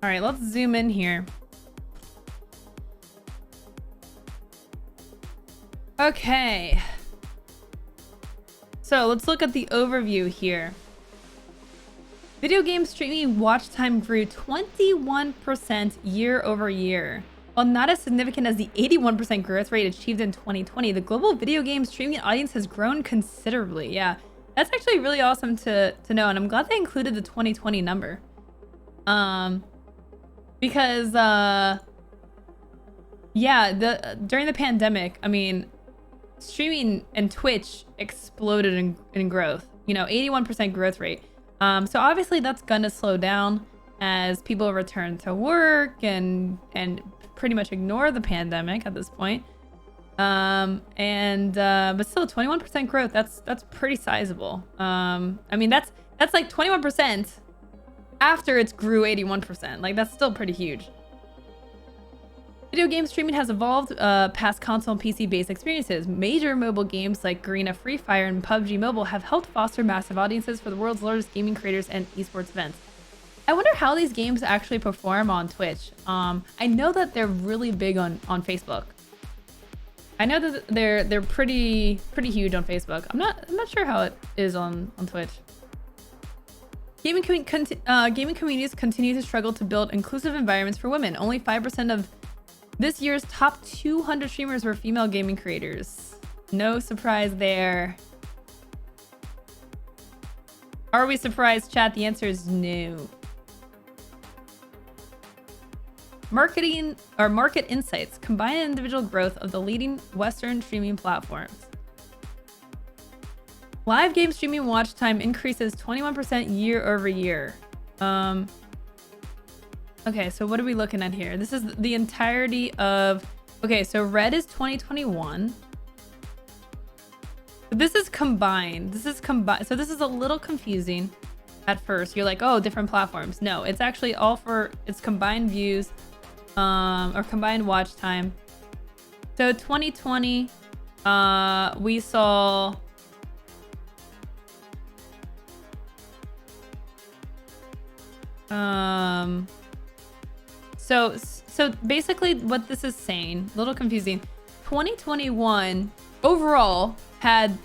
All right, let's zoom in here. Okay. So let's look at the overview here. Video game streaming watch time grew 21% year over year. While not as significant as the 81% growth rate achieved in 2020, the global video game streaming audience has grown considerably. Yeah, that's actually really awesome to know, and I'm glad they included the 2020 number. Because yeah, during the pandemic, I mean, streaming and Twitch exploded in growth. You know, 81% growth rate. So obviously that's gonna slow down as people return to work and pretty much ignore the pandemic at this point. But still 21% growth, that's pretty sizable. I mean, that's like 21% after it's grew 81%. Like, that's still pretty huge. Video game streaming has evolved past console and PC-based experiences. Major mobile games like Garena, Free Fire, and PUBG Mobile have helped foster massive audiences for the world's largest gaming creators and esports events. I wonder how these games actually perform on Twitch. I know that they're really big on Facebook. I know that they're pretty huge on Facebook. I'm not sure how it is on Twitch. Gaming communities continue to struggle to build inclusive environments for women. Only 5% of this year's top 200 streamers were female gaming creators. No surprise there. Are we surprised, chat? The answer is no. Market insights combine individual growth of the leading Western streaming platforms. Live game streaming watch time increases 21% year over year. Okay, so what are we looking at here? This is the entirety of... Okay, so red is 2021. This is combined. So this is a little confusing at first. You're like, oh, different platforms. No, it's actually all for... It's combined views or combined watch time. So 2020, we saw... So basically what this is saying, a little confusing, 2021 overall had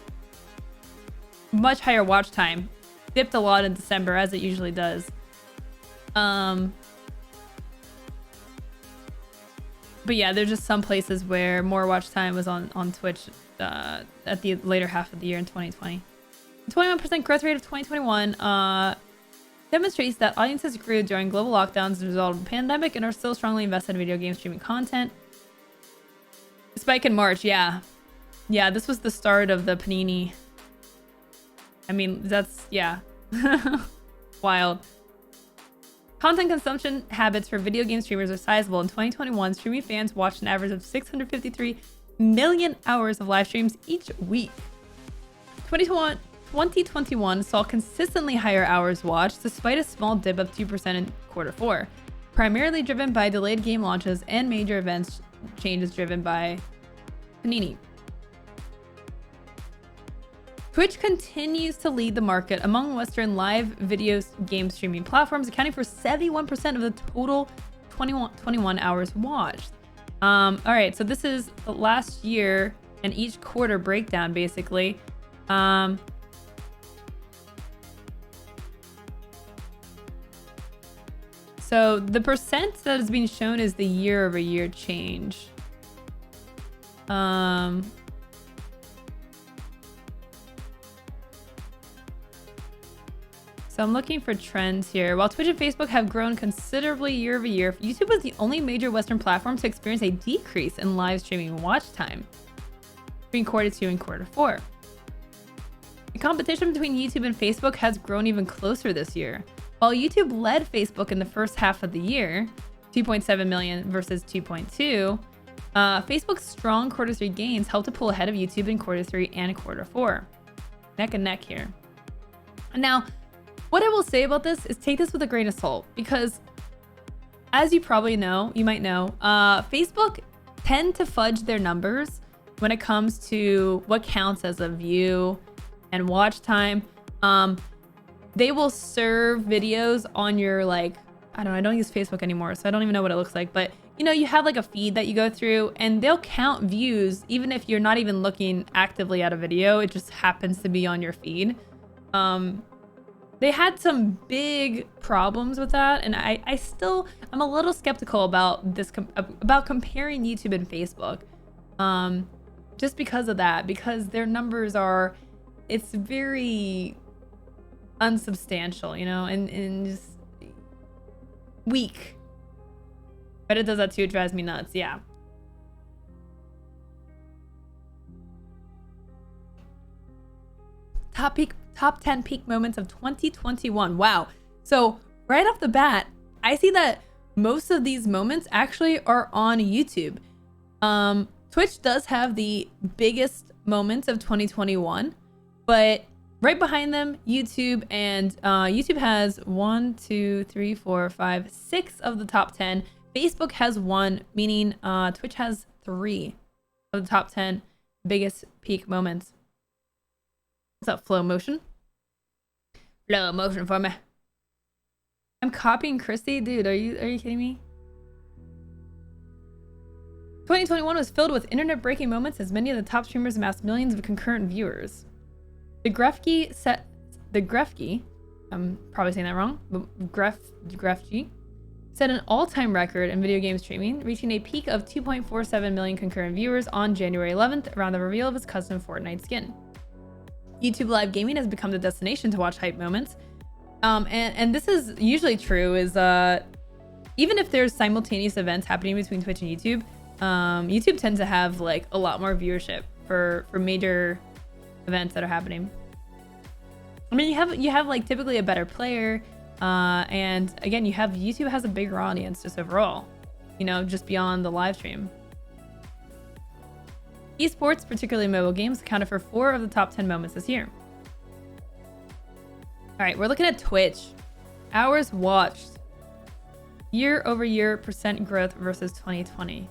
much higher watch time, dipped a lot in December as it usually does. But yeah, there's just some places where more watch time was on Twitch at the later half of the year in 2020. 21% growth rate of 2021 demonstrates that audiences grew during global lockdowns as a result of the pandemic and are still strongly invested in video game streaming content. Spike in March, yeah. Yeah, this was the start of the Panini. I mean, that's, yeah. Wild. Content consumption habits for video game streamers are sizable. In 2021, streaming fans watched an average of 653 million hours of live streams each week. 2021 saw consistently higher hours watched despite a small dip of 2% in Q4, primarily driven by delayed game launches and major events changes driven by Panini. Twitch continues to lead the market among Western live video game streaming platforms, accounting for 71% of the total 21 hours watched. All right, so this is the last year and each quarter breakdown, basically. So the percent that is being shown is the year over year change. So I'm looking for trends here. While Twitch and Facebook have grown considerably year over year, YouTube was the only major Western platform to experience a decrease in live streaming watch time between Q2 and Q4. The competition between YouTube and Facebook has grown even closer this year. While YouTube led Facebook in the first half of the year, 2.7 million versus 2.2, Facebook's strong Q3 gains helped to pull ahead of YouTube in Q3 and Q4. Neck and neck here. Now, what I will say about this is take this with a grain of salt, because as you probably know, you might know, Facebook tend to fudge their numbers when it comes to what counts as a view and watch time. They will serve videos on your like I don't know, I don't use Facebook anymore, so I don't even know what it looks like. But, you know, you have like a feed that you go through and they'll count views even if you're not even looking actively at a video. It just happens to be on your feed. They had some big problems with that, and I'm a little skeptical about this, about comparing YouTube and Facebook. Just because of that, because their numbers are, it's very unsubstantial, you know, and just weak. But it does that too. It drives me nuts. Yeah. Top 10 peak moments of 2021. Wow. So right off the bat, I see that most of these moments actually are on YouTube. Twitch does have the biggest moments of 2021, but right behind them, YouTube, and YouTube has 1, 2, 3, 4, 5, 6 of the top 10. Facebook has 1, meaning Twitch has 3 of the top 10 biggest peak moments. What's up, Flow Motion? Flow Motion for me. I'm copying Christy? Dude, are you kidding me? 2021 was filled with internet-breaking moments as many of the top streamers amassed millions of concurrent viewers. The Grefg, I'm probably saying that wrong, but Grefg set an all-time record in video game streaming, reaching a peak of 2.47 million concurrent viewers on January 11th around the reveal of his custom Fortnite skin. YouTube live gaming has become the destination to watch hype moments. And this is usually true, is even if there's simultaneous events happening between Twitch and YouTube, YouTube tends to have like a lot more viewership for major events that are happening. I mean, you have like typically a better player, and again, YouTube has a bigger audience just overall, you know, just beyond the live stream. Esports, particularly mobile games, accounted for 4 of the top 10 moments this year. All right, we're looking at Twitch. Hours watched. Year-over-year percent growth versus 2020.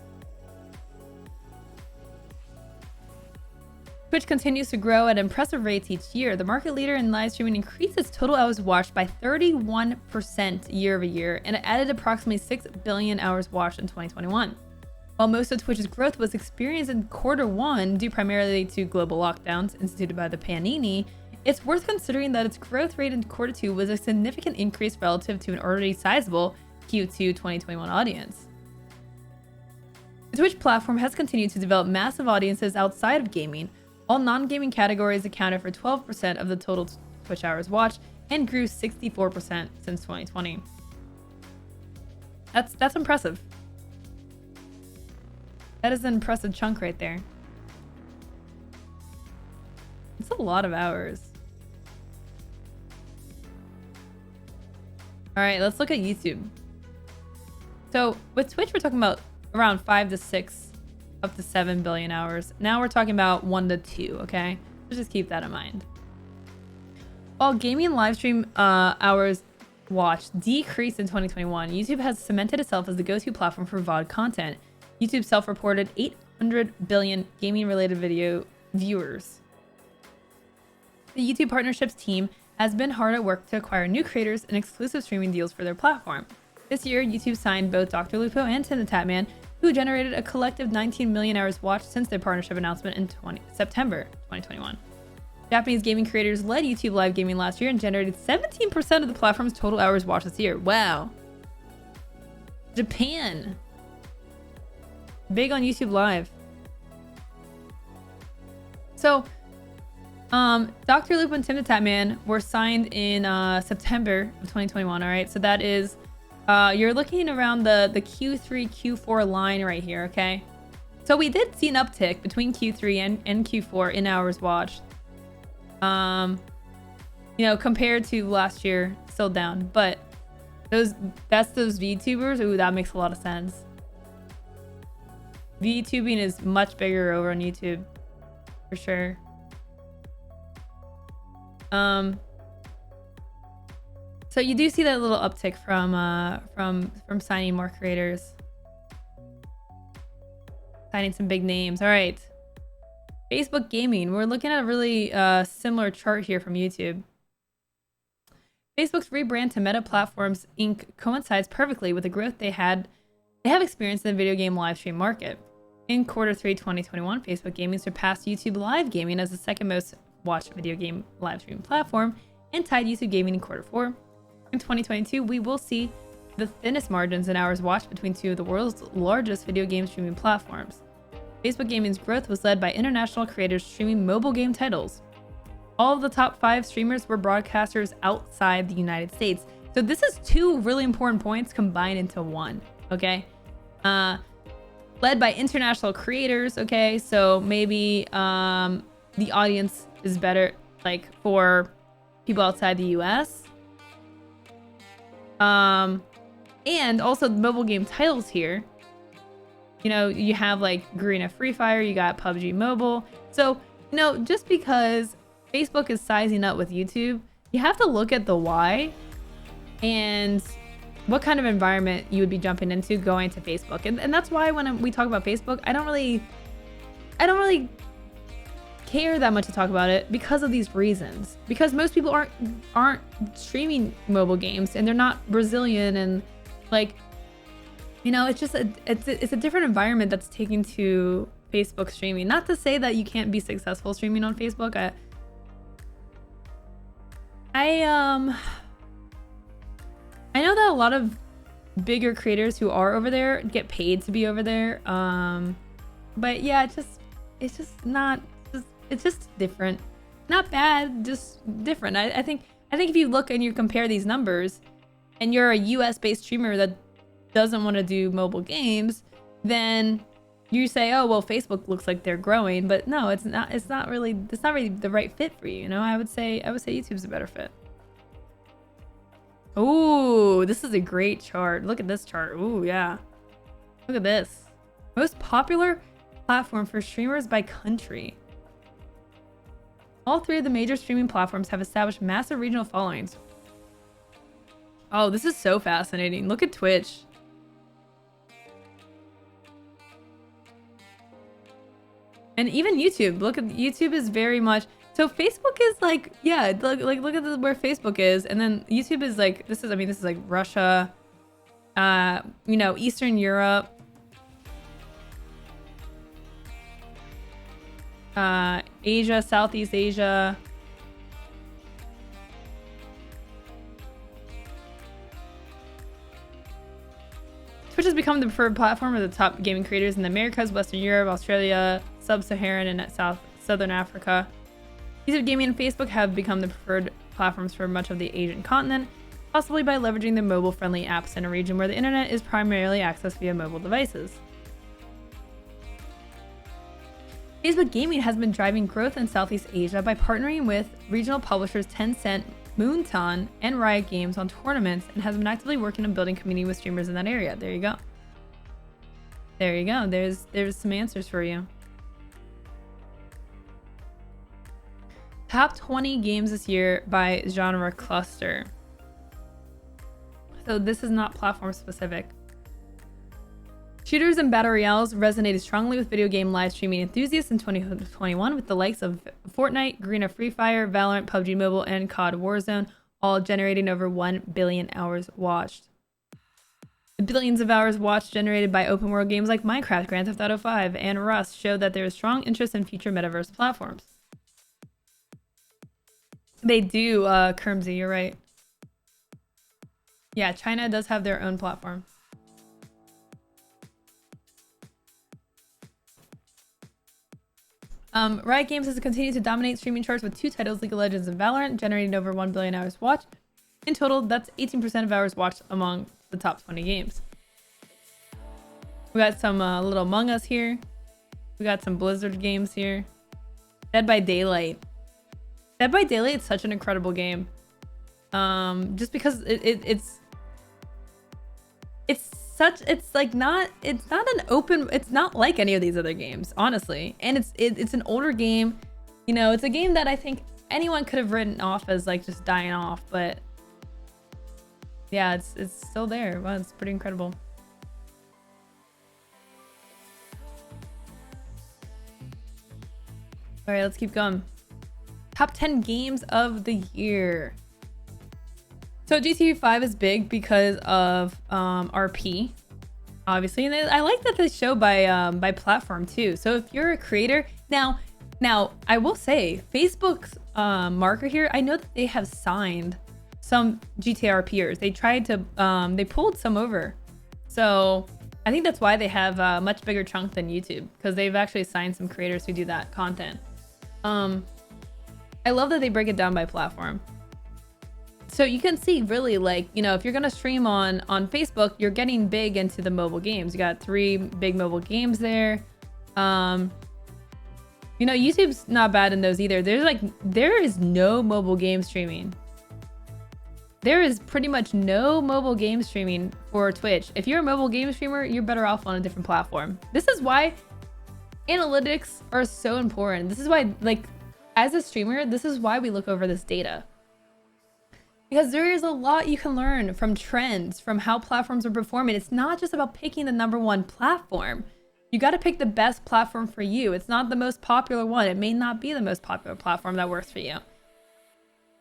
Twitch continues to grow at impressive rates each year. The market leader in live streaming increased its total hours watched by 31% year-over-year, and it added approximately 6 billion hours watched in 2021. While most of Twitch's growth was experienced in Q1 due primarily to global lockdowns instituted by the Panini, it's worth considering that its growth rate in Q2 was a significant increase relative to an already sizable Q2 2021 audience. The Twitch platform has continued to develop massive audiences outside of gaming. All non-gaming categories accounted for 12% of the total Twitch hours watched and grew 64% since 2020. That's impressive. That is an impressive chunk right there. It's a lot of hours. All right, let's look at YouTube. So with Twitch, we're talking about around 5 to 6, up to 7 billion hours. Now we're talking about 1 to 2, okay? So just keep that in mind. While gaming live stream hours watched decreased in 2021, YouTube has cemented itself as the go-to platform for VOD content. YouTube self-reported 800 billion gaming-related video viewers. The YouTube partnerships team has been hard at work to acquire new creators and exclusive streaming deals for their platform. This year, YouTube signed both Dr. Lupo and TimTheTatman, who generated a collective 19 million hours watched since their partnership announcement in September 2021. Japanese gaming creators led YouTube live gaming last year and generated 17% of the platform's total hours watched this year. Wow. Japan. Big on YouTube Live. So, Dr. Lupo and TimTheTatman were signed in September of 2021. All right, so that is, you're looking around the Q3, Q4 line right here. Okay, so we did see an uptick between Q3 and Q4 in hours watched. You know, compared to last year, still down, but those VTubers. Ooh, that makes a lot of sense. VTubing is much bigger over on YouTube, for sure. So you do see that little uptick from signing more creators, signing some big names. All right, Facebook gaming. We're looking at a really similar chart here from YouTube. Facebook's rebrand to Meta Platforms Inc. coincides perfectly with the growth they have experienced in the video game live stream market. In Q3 2021, Facebook Gaming surpassed YouTube Live Gaming as the second most watched video game live stream platform and tied YouTube Gaming in Q4. In 2022, we will see the thinnest margins in hours watched between two of the world's largest video game streaming platforms. Facebook Gaming's growth was led by international creators streaming mobile game titles. All of the top 5 streamers were broadcasters outside the United States. So this is 2 really important points combined into one, okay? Led by international creators, okay? So maybe the audience is better, like, for people outside the US. And also the mobile game titles here. You know, you have like Garena Free Fire, you got PUBG Mobile. So, you know, just because Facebook is sizing up with YouTube, you have to look at the why and what kind of environment you would be jumping into going to Facebook. And that's why when we talk about Facebook, I don't really care that much to talk about it because of these reasons. Because most people aren't streaming mobile games, and they're not Brazilian, and like, you know, it's just it's a different environment that's taken to Facebook streaming. Not to say that you can't be successful streaming on Facebook. I know that a lot of bigger creators who are over there get paid to be over there. But yeah, it's just different. Not bad, just different. I think if you look and you compare these numbers, and you're a US based streamer that doesn't want to do mobile games, then you say, oh well, Facebook looks like they're growing. But no, it's not really the right fit for you. You know, I would say YouTube's a better fit. Ooh, this is a great chart. Look at this chart. Ooh, yeah. Look at this. Most popular platform for streamers by country. All 3 of the major streaming platforms have established massive regional followings. Oh, this is so fascinating. Look at Twitch. And even YouTube. Look at YouTube is very much. So Facebook is like, yeah, look at where Facebook is, and then YouTube is like, this is like Russia, you know, Eastern Europe, Asia, Southeast Asia. Twitch has become the preferred platform of the top gaming creators in the Americas, Western Europe, Australia, Sub-Saharan, and Southern Africa. YouTube Gaming and Facebook have become the preferred platforms for much of the Asian continent, possibly by leveraging the mobile-friendly apps in a region where the internet is primarily accessed via mobile devices. Facebook Gaming has been driving growth in Southeast Asia by partnering with regional publishers Tencent, Moonton, and Riot Games on tournaments, and has been actively working on building community with streamers in that area. There you go. There you go. There's some answers for you. Top 20 games this year by genre cluster. So this is not platform specific. Shooters and battle royales resonated strongly with video game live streaming enthusiasts in 2021, with the likes of Fortnite, Garena Free Fire, Valorant, PUBG Mobile, and COD Warzone all generating over 1 billion hours watched. The billions of hours watched generated by open world games like Minecraft, Grand Theft Auto 5, and Rust show that there is strong interest in future metaverse platforms. They do, Kermsey, you're right. Yeah, China does have their own platform. Riot Games has continued to dominate streaming charts with 2 titles, League of Legends and Valorant, generating over 1 billion hours watched. In total, that's 18% of hours watched among the top 20 games. We got some little Among Us here. We got some Blizzard games here. Dead by Daylight. Dead by Daylight is such an incredible game. Just because it's not like any of these other games, honestly. And it's an older game. You know, it's a game that I think anyone could have written off as like just dying off, but yeah, it's still there. Wow, it's pretty incredible. All right, let's keep going. Top 10 games of the year. So GTA 5 is big because of RP, obviously, and I like that they show by platform too. So if you're a creator now I will say Facebook's marker here, I know that they have signed some GTA RPers. They tried to they pulled some over, so I think that's why they have a much bigger chunk than YouTube, because they've actually signed some creators who do that content. I love that they break it down by platform. So you can see really, like, you know, if you're gonna stream on Facebook, you're getting big into the mobile games. You got 3 big mobile games there. You know, YouTube's not bad in those either. There is no mobile game streaming. There is pretty much no mobile game streaming for Twitch. If you're a mobile game streamer, you're better off on a different platform. This is why analytics are so important. This is why, like, as a streamer, this is why we look over this data. Because there is a lot you can learn from trends, from how platforms are performing. It's not just about picking the #1 platform. You got to pick the best platform for you. It's not the most popular one. It may not be the most popular platform that works for you.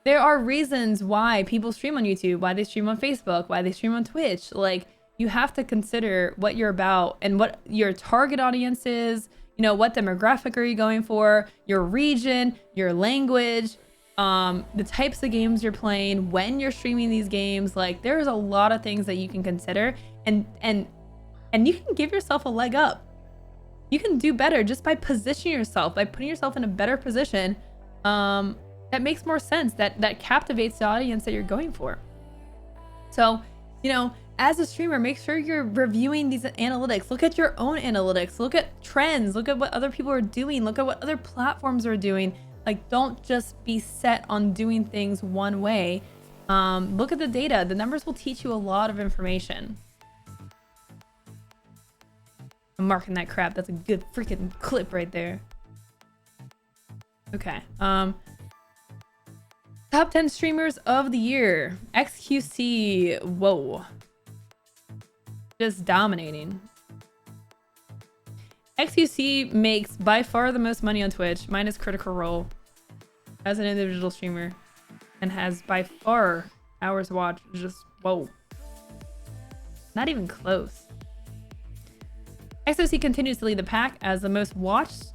There are reasons why people stream on YouTube, why they stream on Facebook, why they stream on Twitch. Like, you have to consider what you're about and what your target audience is. You know, what demographic are you going for? Your region, your language, the types of games you're playing, when you're streaming these games. Like, there's a lot of things that you can consider, and you can give yourself a leg up. You can do better just by positioning yourself, by putting yourself in a better position that makes more sense, that captivates the audience that you're going for. So, you know, as a streamer, make sure you're reviewing these analytics. Look at your own analytics. Look at trends. Look at what other people are doing. Look at what other platforms are doing. Like, don't just be set on doing things one way. Look at the data. The numbers will teach you a lot of information. I'm marking that crap. That's a good freaking clip right there. Okay. Top 10 streamers of the year. Xqc. Whoa. Just dominating. Xqc makes by far the most money on Twitch, minus Critical Role, as an individual streamer, and has by far hours watched. Just whoa. Not even close. Xqc continues to lead the pack as the most watched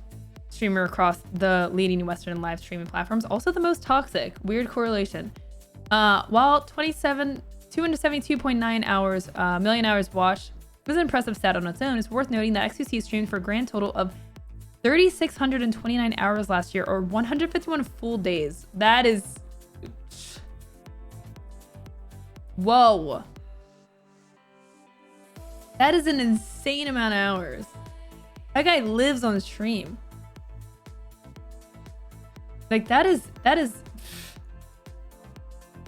streamer across the leading Western live streaming platforms. Also the most toxic. Weird correlation. While 272.9 hours, million hours watched was an impressive stat on its own, it's worth noting that Xqc streamed for a grand total of 3,629 hours last year, or 151 full days. That is... Whoa. That is an insane amount of hours. That guy lives on stream. Like, that is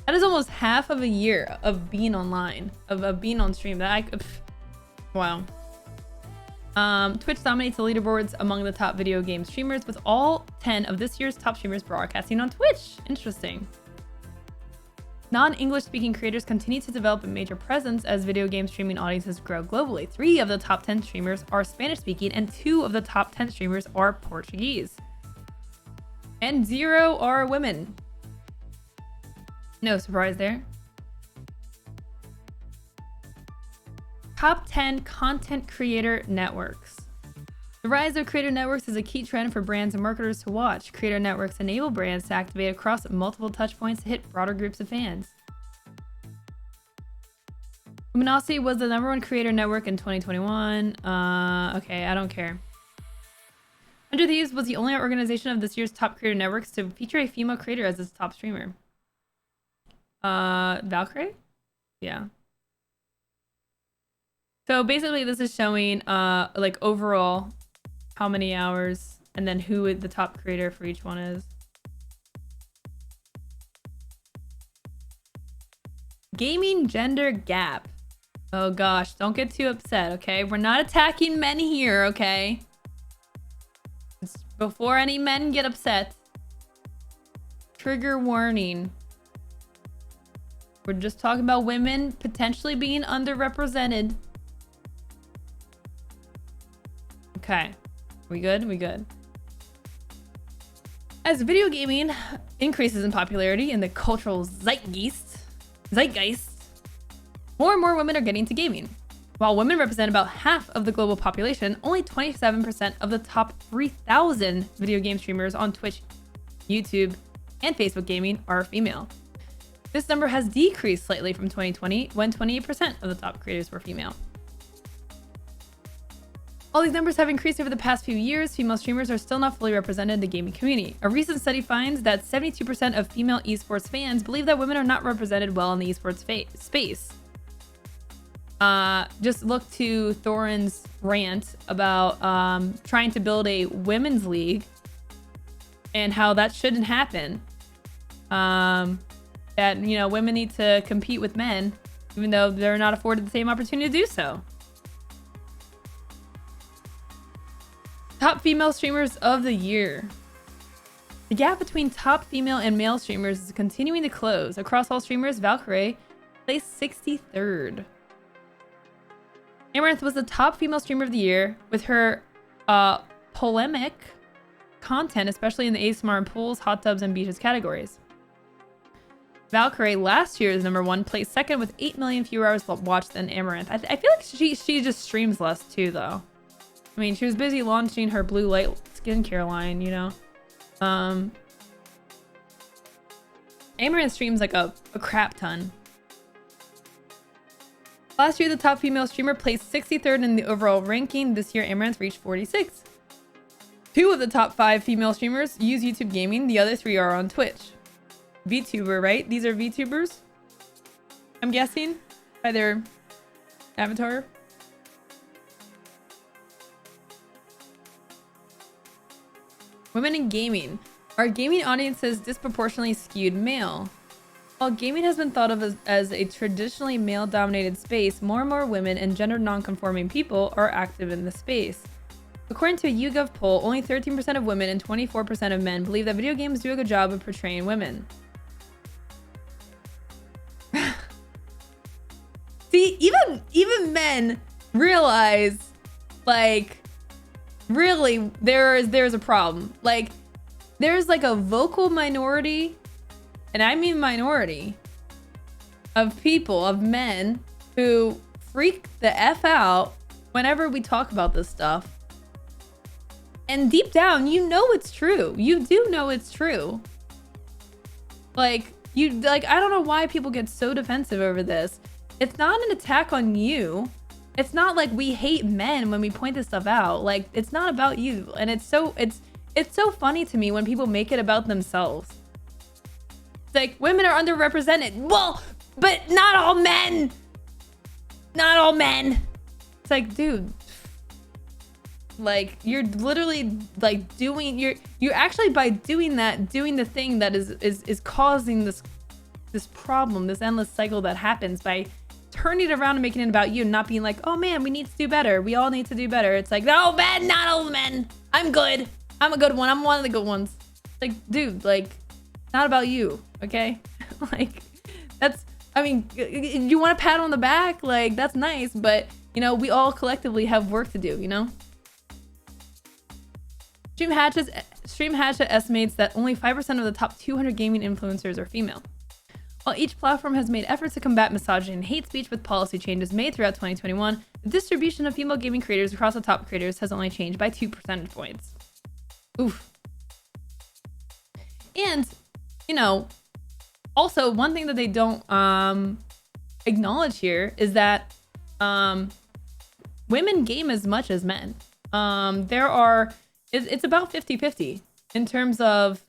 almost half of a year of being online, of being on stream. Wow. Twitch dominates the leaderboards among the top video game streamers, with all 10 of this year's top streamers broadcasting on Twitch. Interesting. Non-English speaking creators continue to develop a major presence as video game streaming audiences grow globally. 3 of the top 10 streamers are Spanish speaking, and 2 of the top 10 streamers are Portuguese. And 0 are women. No surprise there. Top 10 content creator networks. The rise of creator networks is a key trend for brands and marketers to watch. Creator networks enable brands to activate across multiple touchpoints to hit broader groups of fans. Luminosity was the #1 creator network in 2021. Okay, I don't care. Under Thieves was the only organization of this year's top creator networks to feature a female creator as its top streamer. Valkyrie? Yeah. So basically this is showing like overall how many hours and then who the top creator for each one is. Gaming gender gap. Oh gosh, don't get too upset, okay? We're not attacking men here, okay? It's before any men get upset. Trigger warning. We're just talking about women potentially being underrepresented. Okay. We good? We good. As video gaming increases in popularity in the cultural zeitgeist, Zeitgeist. More and more women are getting into gaming. While women represent about half of the global population, only 27% of the top 3,000 video game streamers on Twitch, YouTube, and Facebook gaming are female. This number has decreased slightly from 2020, when 28% of the top creators were female. While these numbers have increased over the past few years, female streamers are still not fully represented in the gaming community. A recent study finds that 72% of female esports fans believe that women are not represented well in the esports space. Just look to Thorin's rant about trying to build a women's league and how that shouldn't happen. That, you know, women need to compete with men, even though they're not afforded the same opportunity to do so. Top female streamers of the year. The gap between top female and male streamers is continuing to close. Across all streamers, Valkyrae placed 63rd. Amaranth was the top female streamer of the year with her polemic content, especially in the ASMR and pools, hot tubs, and beaches categories. Valkyrae, last year's #1, placed second with 8 million fewer hours watched than Amaranth. I feel like she just streams less too, though. I mean, she was busy launching her blue light skincare line, you know? Amaranth streams like a crap ton. Last year, the top female streamer placed 63rd in the overall ranking. This year, Amaranth reached 46. 2 of the top 5 female streamers use YouTube gaming. The other 3 are on Twitch. VTuber, right? These are VTubers? I'm guessing by their avatar. Women in gaming. Our gaming audience is disproportionately skewed male. While gaming has been thought of as a traditionally male-dominated space, more and more women and gender non-conforming people are active in the space. According to a YouGov poll, only 13% of women and 24% of men believe that video games do a good job of portraying women. See, even men realize, like, really, there's a problem. Like, there's like a vocal minority, and I mean minority, of people, of men, who freak the F out whenever we talk about this stuff. And deep down, you know it's true. You do know it's true. Like, I don't know why people get so defensive over this. It's not an attack on you. It's not like we hate men when we point this stuff out. Like, it's not about you. And it's so funny to me when people make it about themselves. It's like, women are underrepresented. Well, but not all men. Not all men. It's like, dude, like, you're literally like you're actually, by doing that, doing the thing that is causing this problem, this endless cycle that happens, by turning it around and making it about you, and not being like, oh man, we need to do better. We all need to do better. It's like, no, man, not all men. I'm good. I'm a good one. I'm one of the good ones. Like, dude, like, not about you, okay? Like, that's, I mean, you want a pat on the back? Like, that's nice, but, you know, we all collectively have work to do, you know? Stream Hatchet estimates that only 5% of the top 200 gaming influencers are female. While each platform has made efforts to combat misogyny and hate speech with policy changes made throughout 2021, the distribution of female gaming creators across the top creators has only changed by 2 percentage points. Oof. And, you know, also one thing that they don't acknowledge here is that women game as much as men. It's about 50-50 in terms of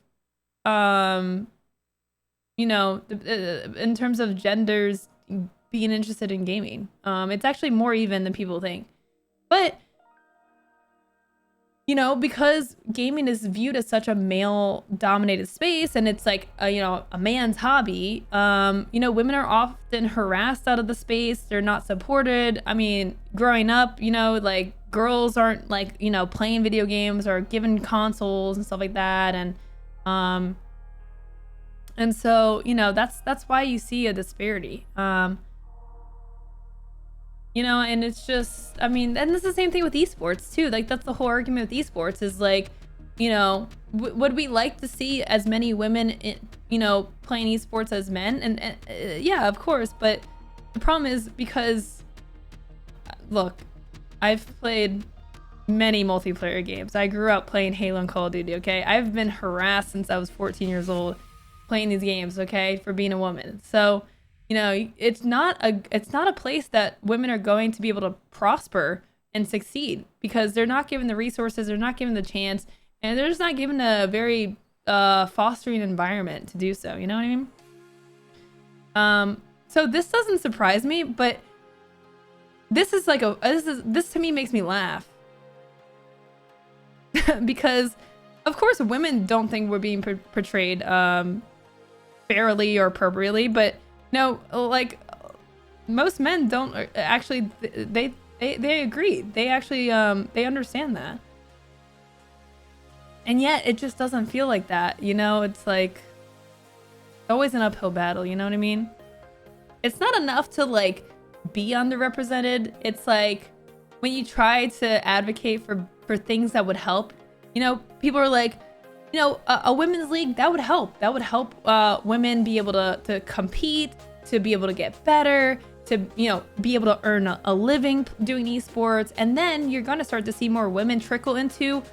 you know, in terms of genders being interested in gaming. It's actually more even than people think. But, you know, because gaming is viewed as such a male-dominated space, and it's like, you know, a man's hobby, you know, women are often harassed out of the space. They're not supported. I mean, growing up, you know, like, girls aren't, like, you know, playing video games or given consoles and stuff like that. And so, you know, that's why you see a disparity. You know, and it's just, I mean, and it's the same thing with esports too. Like, that's the whole argument with esports, is like, you know, would we like to see as many women, you know, playing esports as men? And yeah, of course. But the problem is because, look, I've played many multiplayer games. I grew up playing Halo and Call of Duty, okay? I've been harassed since I was 14 years old playing these games, okay, for being a woman. So, you know, it's not a place that women are going to be able to prosper and succeed because they're not given the resources, they're not given the chance, and they're just not given a very fostering environment to do so, you know what I mean? So this doesn't surprise me, but this is like this to me makes me laugh. Because of course women don't think we're being portrayed fairly or appropriately, but no, like most men don't actually. They agree. They actually they understand that, and yet it just doesn't feel like that. You know, it's like always an uphill battle. You know what I mean? It's not enough to like be underrepresented. It's like when you try to advocate for things that would help, you know, people are like, you know, a women's league, that would help. That would help women be able to compete, to be able to get better, to, you know, be able to earn a living doing esports. And then you're going to start to see more women trickle into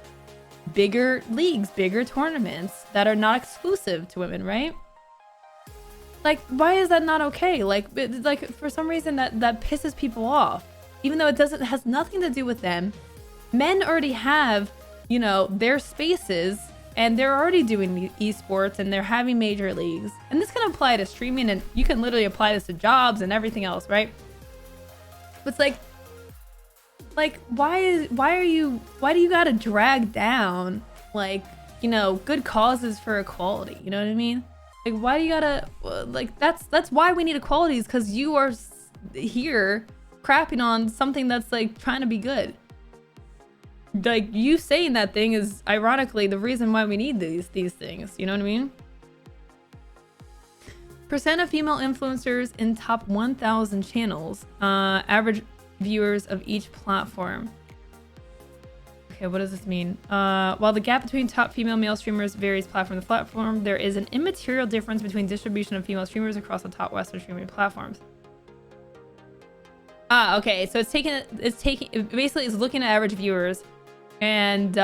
bigger leagues, bigger tournaments that are not exclusive to women, right? Like, why is that not okay? Like for some reason that pisses people off, even though it has nothing to do with them. Men already have, you know, their spaces, and they're already doing esports, and they're having major leagues. And this can apply to streaming, and you can literally apply this to jobs and everything else, right? But it's like why do you gotta drag down, like, you know, good causes for equality? You know what I mean? Like, why do you gotta, like, that's why we need equality, is because you are here crapping on something that's like trying to be good. Like, you saying that thing is ironically the reason why we need these things, you know what I mean? Percent of female influencers in top 1,000 channels, average viewers of each platform. Okay, what does this mean? While the gap between top female male streamers varies platform to platform, there is an immaterial difference between distribution of female streamers across the top Western streaming platforms. Okay, so it's basically it's looking at average viewers and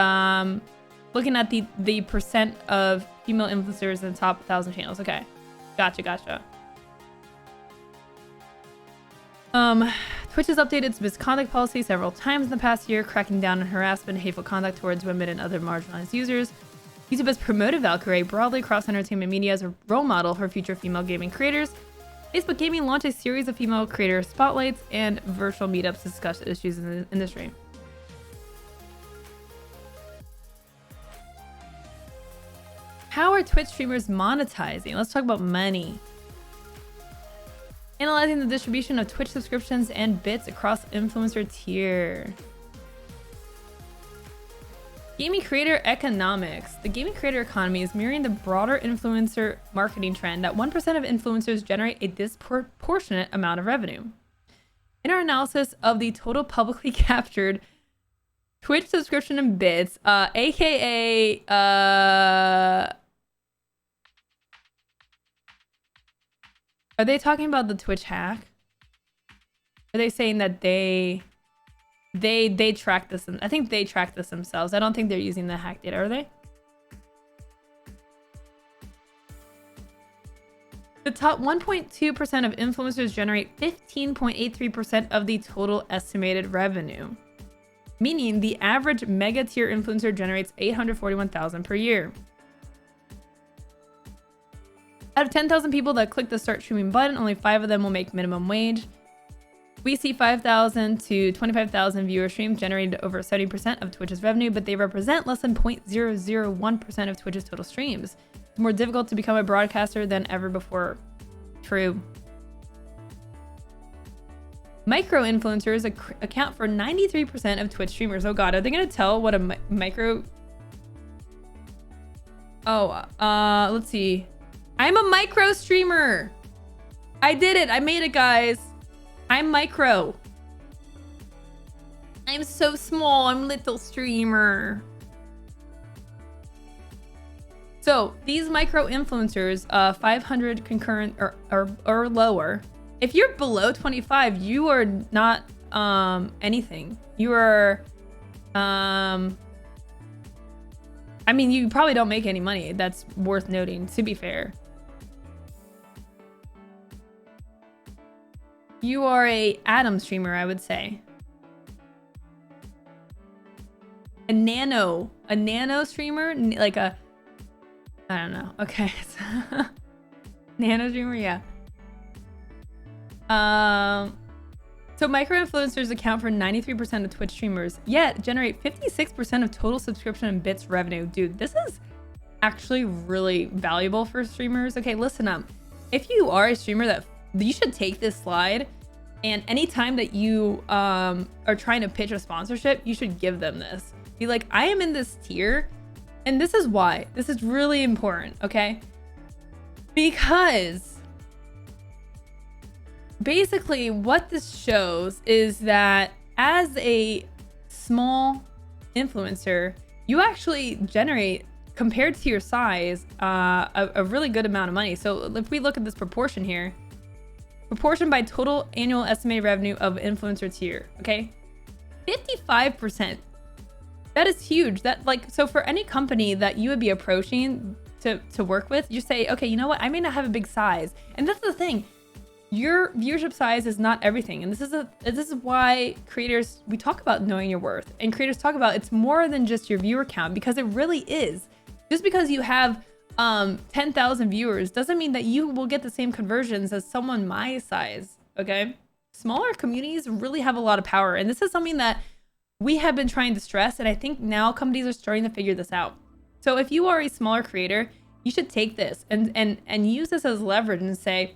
looking at the percent of female influencers in the top 1,000 channels. Okay, gotcha. Twitch has updated its misconduct policy several times in the past year, cracking down on harassment and hateful conduct towards women and other marginalized users. YouTube has promoted Valkyrie broadly across entertainment media as a role model for future female gaming creators. Facebook Gaming launched a series of female creator spotlights and virtual meetups to discuss issues in the industry. How are Twitch streamers monetizing? Let's talk about money. Analyzing the distribution of Twitch subscriptions and bits across influencer tier. Gaming creator economics. The gaming creator economy is mirroring the broader influencer marketing trend that 1% of influencers generate a disproportionate amount of revenue. In our analysis of the total publicly captured Twitch subscription and bits, aka are they talking about the Twitch hack? Are they saying that they track this? I think they track this themselves. I don't think they're using the hack data, are they? The top 1.2% of influencers generate 15.83% of the total estimated revenue, meaning the average mega tier influencer generates $841,000 per year. Out of 10,000 people that click the start streaming button, only 5 of them will make minimum wage. We see 5,000 to 25,000 viewer streams generated over 70% of Twitch's revenue, but they represent less than 0.001% of Twitch's total streams. It's more difficult to become a broadcaster than ever before. True. Micro influencers account for 93% of Twitch streamers. Oh god, are they gonna tell what a micro... Oh, let's see. I'm a micro streamer. I did it. I made it, guys. I'm micro. I'm so small. I'm little streamer. So these micro influencers, 500 concurrent or lower, if you're below 25, you are not anything. You are I mean, you probably don't make any money. That's worth noting, to be fair. You are a atom streamer, I would say. A nano streamer, like a, I don't know. Okay. Nano streamer, yeah. So micro influencers account for 93% of Twitch streamers, yet generate 56% of total subscription and bits revenue. Dude, this is actually really valuable for streamers. Okay, listen up. If you are a streamer, that you should take this slide, and anytime that you are trying to pitch a sponsorship, you should give them this. Be like, I am in this tier, and this is why. This is really important, okay? Because basically what this shows is that as a small influencer, you actually generate, compared to your size, a really good amount of money. So if we look at this proportion here, proportion by total annual estimated revenue of influencer tier, okay? 55%. That is huge. That, like, so for any company that you would be approaching to work with, you say, okay, you know what? I may not have a big size. And that's the thing. Your viewership size is not everything. And this is why creators, we talk about knowing your worth, and creators talk about it's more than just your viewer count, because it really is. Just because you have 10,000 viewers doesn't mean that you will get the same conversions as someone my size, okay? Smaller communities really have a lot of power. And this is something that we have been trying to stress. And I think now companies are starting to figure this out. So if you are a smaller creator, you should take this and use this as leverage and say,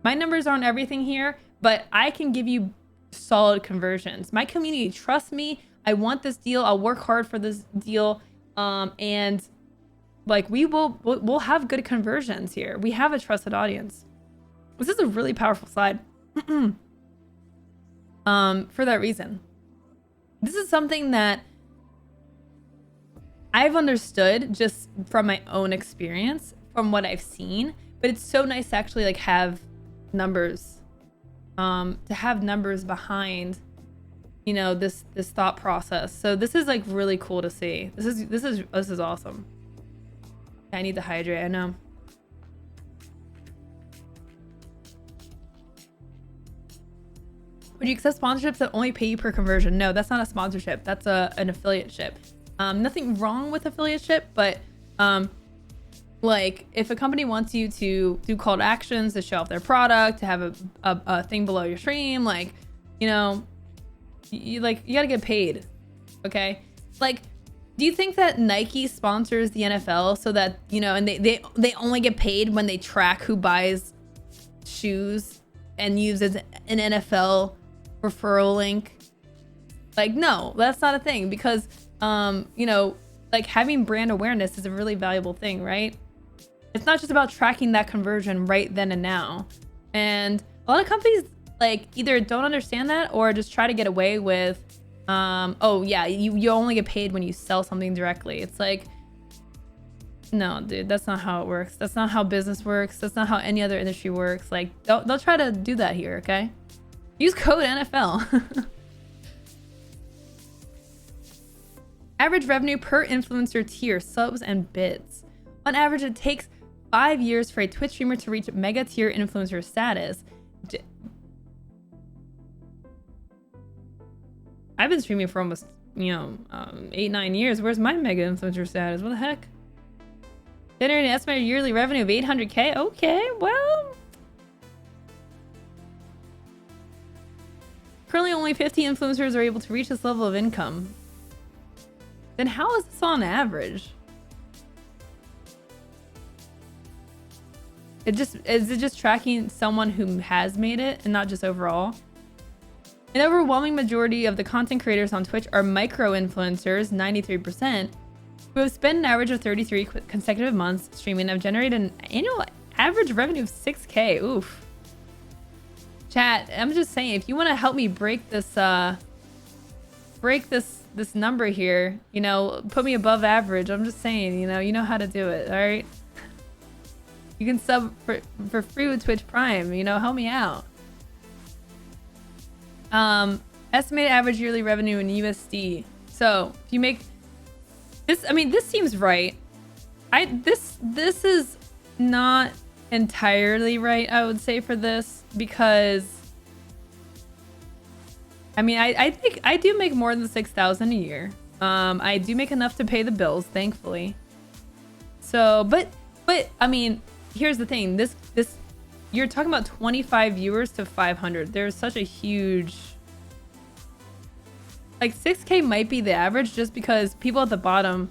my numbers aren't everything here, but I can give you solid conversions. My community trusts me. I want this deal. I'll work hard for this deal. And like we'll have good conversions here. We have a trusted audience. This is a really powerful slide. For that reason. This is something that I've understood just from my own experience, from what I've seen, but it's so nice to actually like have numbers, to have numbers behind, you know, this thought process. So this is like really cool to see. This is awesome. I need to hydrate. I know. Would you accept sponsorships that only pay you per conversion? No, that's not a sponsorship. That's an affiliateship. Nothing wrong with affiliateship, but like if a company wants you to do call to actions, to show off their product, to have a thing below your stream, like, you know, you gotta get paid. Okay. Like, do you think that Nike sponsors the NFL so that, you know, and they only get paid when they track who buys shoes and uses an NFL referral link? Like, no, that's not a thing, because you know, like having brand awareness is a really valuable thing, right? It's not just about tracking that conversion right then and now. And a lot of companies like either don't understand that or just try to get away with, oh yeah, you only get paid when you sell something directly. It's like, no, dude, that's not how it works. That's not how business works. That's not how any other industry works. Like, don't try to do that here, okay? Use code NFL. Average revenue per influencer tier, subs and bits. On average, it takes 5 years for a Twitch streamer to reach mega tier influencer status. I've been streaming for almost, you know, 8-9 years. Where's my mega influencer status? What the heck? Generating an estimated yearly revenue of 800K? Okay, well. Currently, only 50 influencers are able to reach this level of income. Then how is this on average? Is it just tracking someone who has made it and not just overall? An overwhelming majority of the content creators on Twitch are micro influencers, 93%, who have spent an average of 33 consecutive months streaming and have generated an annual average revenue of 6K. Oof. Chat, I'm just saying, if you want to help me break this break this number here. You know, put me above average. I'm just saying, you know how to do it. All right. You can sub for free with Twitch Prime. You know, help me out. Estimated average yearly revenue in USD. So if you make this, I mean, this seems right. This is not entirely right, I would say, for this, because I mean, I think I do make more than 6,000 a year. I do make enough to pay the bills, thankfully. So, but I mean, here's the thing. This you're talking about 25 viewers to 500. There's such a huge, like 6K might be the average, just because people at the bottom,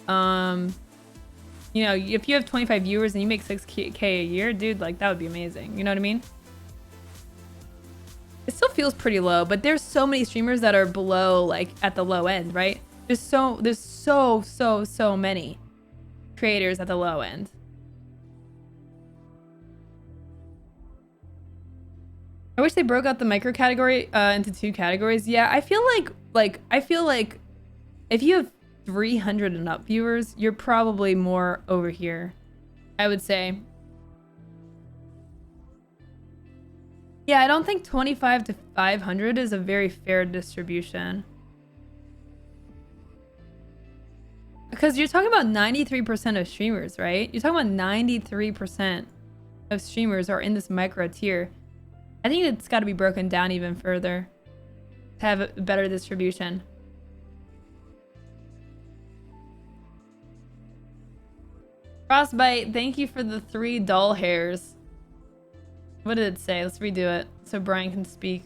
you know, if you have 25 viewers and you make 6K a year, dude, like that would be amazing. You know what I mean? It still feels pretty low, but there's so many streamers that are below, like at the low end, right? There's so many creators at the low end. I wish they broke out the micro category into 2 categories. Yeah, I feel like if you have 300 and up viewers, you're probably more over here, I would say. Yeah, I don't think 25 to 500 is a very fair distribution. Because you're talking about 93% of streamers, right? You're talking about 93% of streamers are in this micro tier. I think it's got to be broken down even further to have a better distribution. Frostbite, thank you for the 3 doll hairs. What did it say? Let's redo it so Brian can speak.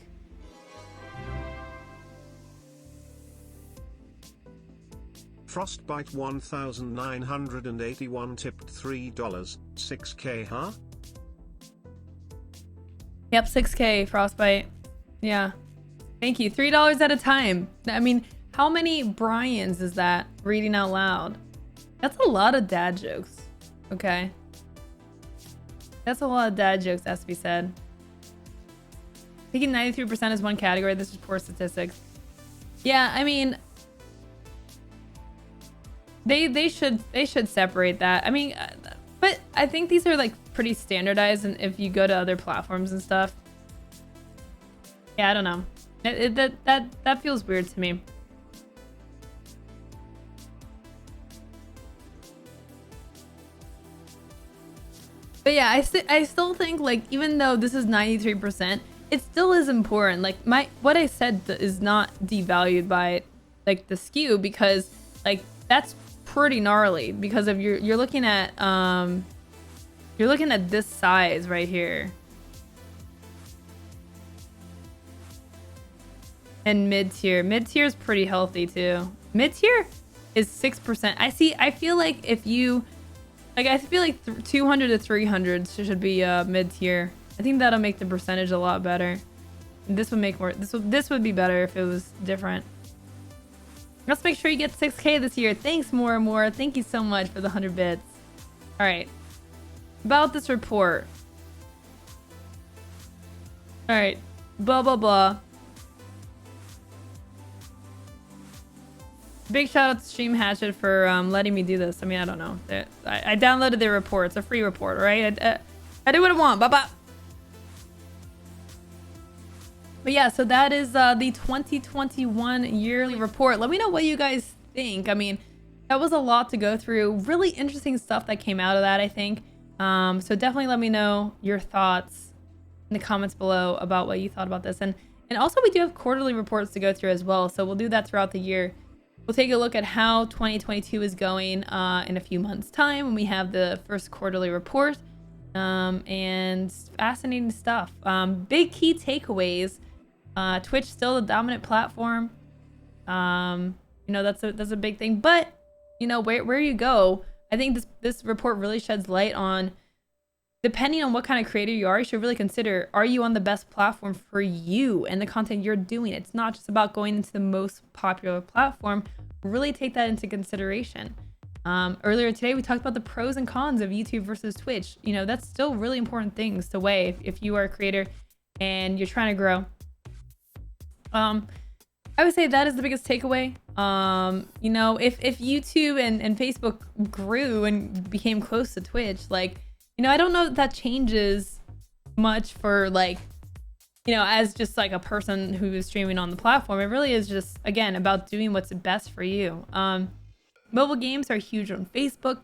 Frostbite 1981 tipped $3. 6K, huh? Yep, 6K, Frostbite. Yeah. Thank you. $3 at a time. I mean, how many Brians is that reading out loud? That's a lot of dad jokes. Okay. That's a lot of dad jokes, has to be said. Thinking 93% is one category. This is poor statistics. Yeah, I mean, they should separate that. I mean, but I think these are like pretty standardized, and if you go to other platforms and stuff. Yeah, I don't know. That feels weird to me. But yeah, I still think, like, even though this is 93%, it still is important. Like, what I said is not devalued by like the skew, because like that's pretty gnarly, because of you're looking at this size right here. And mid-tier is pretty healthy too. Mid-tier is 6%. I feel like if you I feel like 200 to 300 should be mid-tier. I think that'll make the percentage a lot better. This would make more. This would be better if it was different. Let's make sure you get 6K this year. Thanks, more and more. Thank you so much for the 100 bits. All right. About this report. All right. Blah blah blah. Big shout out to Stream Hatchet for letting me do this. I mean, I don't know. I downloaded their report. It's a free report, all right? I do what I want. Bye-bye. But yeah, so that is the 2021 yearly report. Let me know what you guys think. I mean, that was a lot to go through. Really interesting stuff that came out of that, I think. So definitely let me know your thoughts in the comments below about what you thought about this. And also, we do have quarterly reports to go through as well. So we'll do that throughout the year. We'll take a look at how 2022 is going in a few months' time when we have the first quarterly report. And fascinating stuff. Big key takeaways. Twitch still the dominant platform. You know, that's a big thing. But you know, where you go, I think this report really sheds light on, depending on what kind of creator you are, you should really consider, are you on the best platform for you and the content you're doing? It's not just about going into the most popular platform. Really take that into consideration. Earlier today, we talked about the pros and cons of YouTube versus Twitch. You know, that's still really important things to weigh if you are a creator and you're trying to grow. I would say that is the biggest takeaway. You know, if YouTube and Facebook grew and became close to Twitch, like, you know, I don't know that changes much for, like, you know, as just like a person who is streaming on the platform. It really is just, again, about doing what's best for you. Mobile games are huge on Facebook.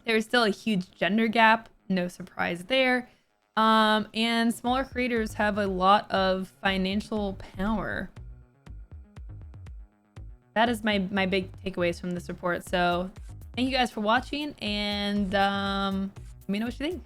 There's still a huge gender gap, no surprise there. And smaller creators have a lot of financial power. That is my big takeaways from this report. So thank you guys for watching, and let me know what you think.